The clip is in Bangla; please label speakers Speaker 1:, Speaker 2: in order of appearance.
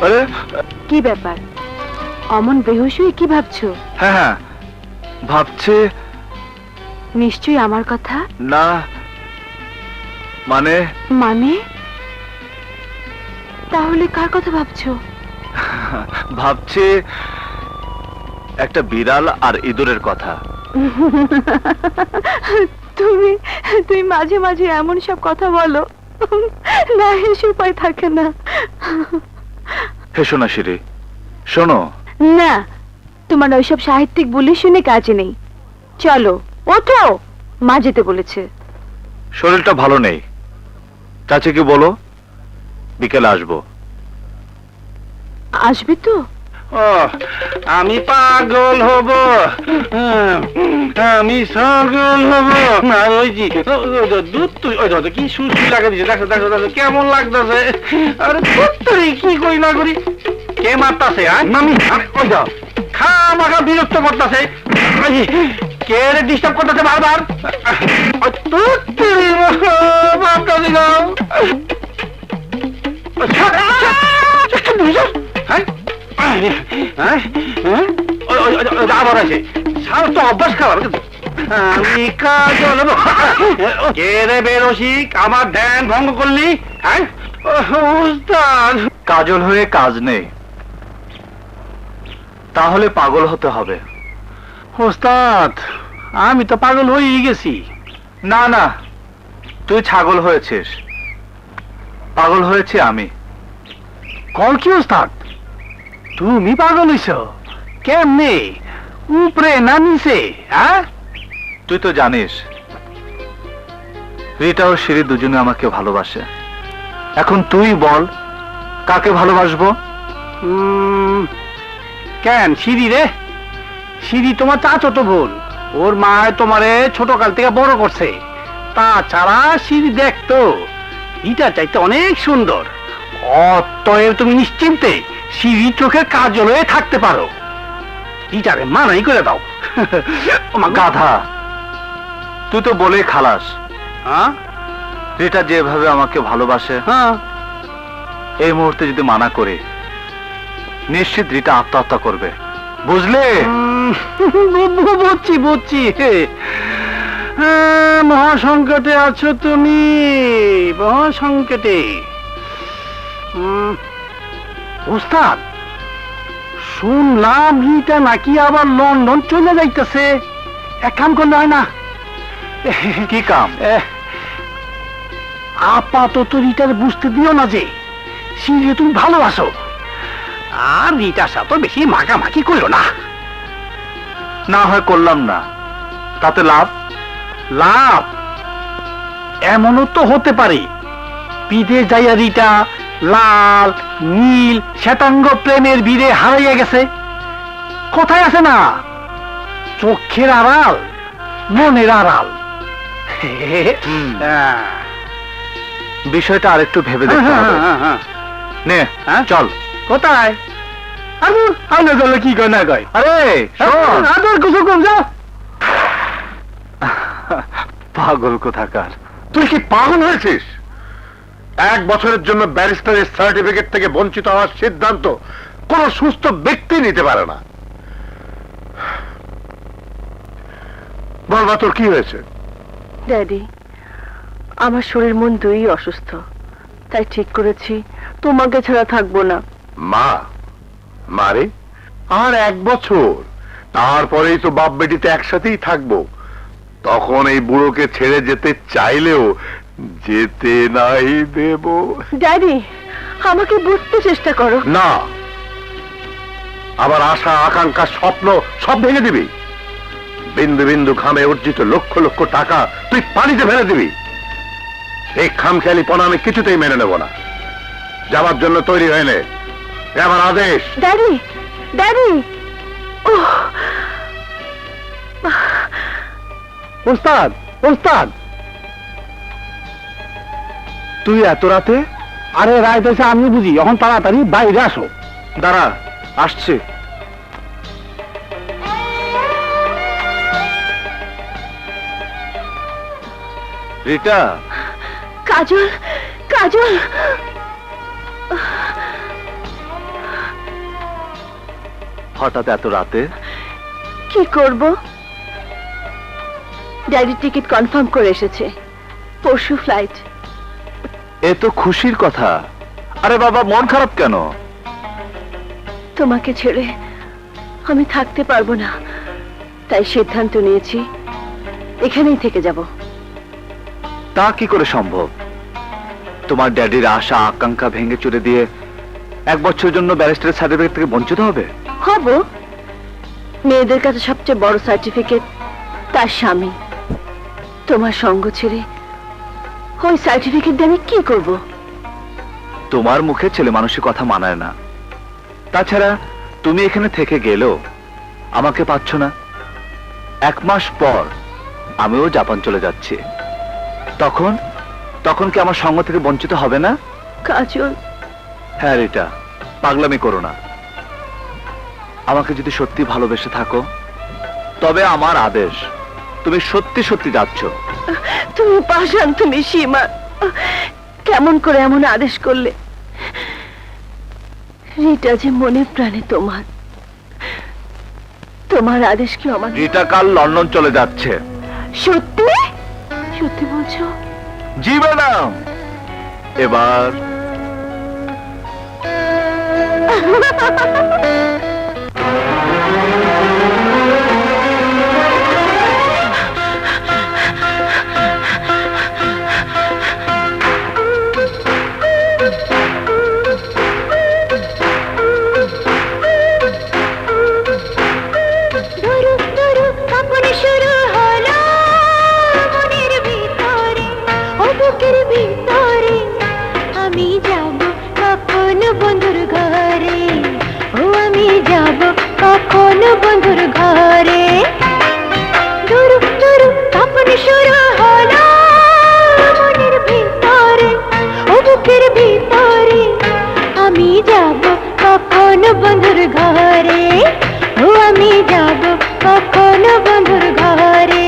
Speaker 1: আরে
Speaker 2: কি ব্যাপার অমন বেহুশ হয়ে কি ভাবছো?
Speaker 1: হ্যাঁ হ্যাঁ ভাবছে।
Speaker 2: নিশ্চয়ই আমার কথা।
Speaker 1: না মানে
Speaker 2: মানে তাহলে কার কথা ভাবছো?
Speaker 1: ভাবছে একটা বিড়াল আর ইঁদুরের কথা।
Speaker 2: তুমি তুমি মাঝে মাঝে এমন সব কথা বলো, না হেসে উপায় থাকে না।
Speaker 1: হেসো না শিরি, শোনো।
Speaker 2: না, তোমার ওইসব সাহিত্যিক বলি শুনে কাজে নেই। চলো ওঠো, মা যেতে বলেছে।
Speaker 1: শরীরটা ভালো নেই, চাচিকে বলো বিকেলে আসবো।
Speaker 2: আসবে তো?
Speaker 3: আমি পাগল হব, আমি পাগল হব। আর ওই যে দুধ তুই ওই কি সুস্থ লাগা দিছে, দেখো দেখো দেখো কেমন লাগতেছে। আরে তুই কি করি না করি, কে মারতাছে? আমি ওই দাও খা মাখা বিরক্ত করতেছে, কে রে ডিস্টার্ব করতেছে বারবার। আবার আছে সার তো অভ্যাস খাবার। আমি কাজল কে রে বেরসিক, আমার ধ্যান ভঙ্গ করলি? হ্যাঁ উস্তাদ,
Speaker 1: কাজল হয়ে কাজ নেই, তাহলে পাগল হতে হবে।
Speaker 3: ওস্তাদ আমি তো পাগল হয়েই গেছি।
Speaker 1: না না, তুই ছাগল হয়েছিস, পাগল হয়েছে আমি।
Speaker 3: কল কি ওস্তাদ, তুমি পাগল হইছ কেমনে? উপরে না নিচে? হ্যাঁ
Speaker 1: তুই তো জানিস রিটা ও শিরি দুজনে আমাকে ভালোবাসে। এখন তুই বল কাকে ভালোবাসবো?
Speaker 3: কেন সিঁড়ি রে? সিঁড়ি তোমার চাচতো বোন, ওর মা তোমারে ছোট কাল থেকে বড় করছে। তাছাড়া সিঁড়ি দেখতো ইটা চাইতে অনেক সুন্দর। অতএব তুমি নিশ্চিন্তে সিঁড়ি চোখের কাজল হয়ে থাকতে পারো। ইটারে মানাই করে দাও।
Speaker 1: গাধা, তুই তো বলে খালাস।
Speaker 3: হ্যাঁ
Speaker 1: রিটা যেভাবে আমাকে ভালোবাসে,
Speaker 3: হ্যাঁ
Speaker 1: এই মুহূর্তে যদি মানা করে নিশ্চিত রিটা আত্মহত্যা করবে, বুঝলে?
Speaker 3: বুঝছি বুঝছি। মহাসংকটে আছো তুমি, মহাসংকটে। ওস্তাদ শুনলাম রিটা নাকি আবার লন্ডন চলে যাইতেছে। এক কাম করলে হয় না?
Speaker 1: কি কাম?
Speaker 3: আপাতত রিটার বুঝতে দিও না যে সিঁড়ি তুমি ভালোবাসো, আর রিটার সাথে বেশি মাখামাখি করো না।
Speaker 1: না হয় করলাম না, তাতে লাভ?
Speaker 3: লাভ এমনও তো হতে পারে বিদেশ যাইয়া রিটা লাল নীল শ্বেতাঙ্গ প্রেমের ভিড়ে হারাইয়া গেছে। কোথায় আছে না, চোখের আড়াল মনের আড়াল।
Speaker 1: বিষয়টা আরেকটু ভেবে দেখতে হবে। নে চল।
Speaker 3: কোথায়? আরে গেলে কি কয় না কয়?
Speaker 1: আরে শোন,
Speaker 3: আদর কিছু কম যাও।
Speaker 1: পাগল কোথাকার।
Speaker 4: তুই কি পাগল হয়েছিস? 1 বছরের জন্য ব্যারিস্টারের সার্টিফিকেট থেকে বঞ্চিত হওয়ার সিদ্ধান্ত কোন সুস্থ ব্যক্তি নিতে পারে না। বলবা তোর কি হয়েছে?
Speaker 2: ড্যাডি, আমার শরীর মন দুই অসুস্থ, তাই ঠিক করেছি তোমাকে ছাড়া থাকবো না।
Speaker 4: মা মারে আর 1 বছর, তারপরেই তো বাপ বেটিতে একসাথেই থাকবো। তখন এই বুড়োকে ছেড়ে যেতে চাইলেও যেতে নাই দেব।
Speaker 2: ড্যাডি, আমাকে বুঝতে চেষ্টা করো।
Speaker 4: না, আবার আশা আকাঙ্ক্ষা স্বপ্ন সব ভেঙে দিবি। বিন্দু বিন্দু ঘামে অর্জিত লক্ষ লক্ষ টাকা তুই পানিতে ফেলে দিবি। এই খামখেয়ালি পনা আমি কিছুতেই মেনে নেব না। যাবার জন্য তৈরি হয়ে নে, আমার আদেশ।
Speaker 2: Daddy, daddy.
Speaker 3: ওস্তাদ, ওস্তাদ
Speaker 1: তুই এত রাতে?
Speaker 3: আরে রায় দেশে আমি বুঝি, এখন তাড়াতাড়ি বাইরে আসো।
Speaker 1: দাঁড়া, আসছে। রিটা,
Speaker 2: কাজল, কাজল।
Speaker 1: হঠাৎ এত রাতে?
Speaker 2: কি করব, ড্যাডি টিকিট কনফার্ম করে এসেছে, পরশু ফ্লাইট।
Speaker 1: এ তো খুশির কথা। আরে বাবা, মন খারাপ কেন?
Speaker 2: তোমাকে ছেড়ে আমি থাকতে পারবো না, তাই সিদ্ধান্ত নিয়েছি এখানেই থেকে যাব।
Speaker 1: তা কি করে সম্ভব? তোমার ড্যাডির আশা আকাঙ্ক্ষা ভেঙে চুরে দিয়ে 1 বছরের জন্য ব্যারিস্টারের সার্টিফিকেট থেকে বঞ্চিত হবে?
Speaker 2: হব। মেয়েদের কাছে সবচেয়ে বড় সার্টিফিকেট তার স্বামী। তোমার সঙ্গ ছেড়ে ওই সার্টিফিকেট দিয়ে আমি কি করব?
Speaker 1: তোমার মুখে ছেলে মানুষের কথা মানায় না। তাছাড়া তুমি এখানে থেকে গেলেও আমাকে পাচ্ছ না। 1 মাস পর আমিও জাপান চলে যাচ্ছি। তখন তখন কি আমার সঙ্গ থেকে বঞ্চিত হবে না?
Speaker 2: কাজল,
Speaker 1: হ্যাঁ রিটা, পাগলামি করো না। আমাকে যদি সত্যি ভালোবেসে থাকো তবে আমার আদেশ, তুমি সত্যি সত্যি যাচ্ছ।
Speaker 2: তুমি পাষাণ, তুমি সীমা, কেমন করে এমন আদেশ করলে? রিটা যে মনে প্রাণে তোমার, তোমার আদেশ কি আমার?
Speaker 1: রিটা কাল লন্ডন চলে যাচ্ছে।
Speaker 2: সত্যি? সত্যি বলছো?
Speaker 1: জি ম্যাডাম। এবার
Speaker 5: আমি যাব কখন বন্ধুর ঘরে, ও আমি যাব কখন বন্ধুর ঘরে। দুরু দুরু কাপন শুরু হলো মনের ভিতরে, ও বুকের ভিতরে। আমি যাব কখন বন্ধুর ঘরে, ও আমি যাব কখন বন্ধুর ঘরে।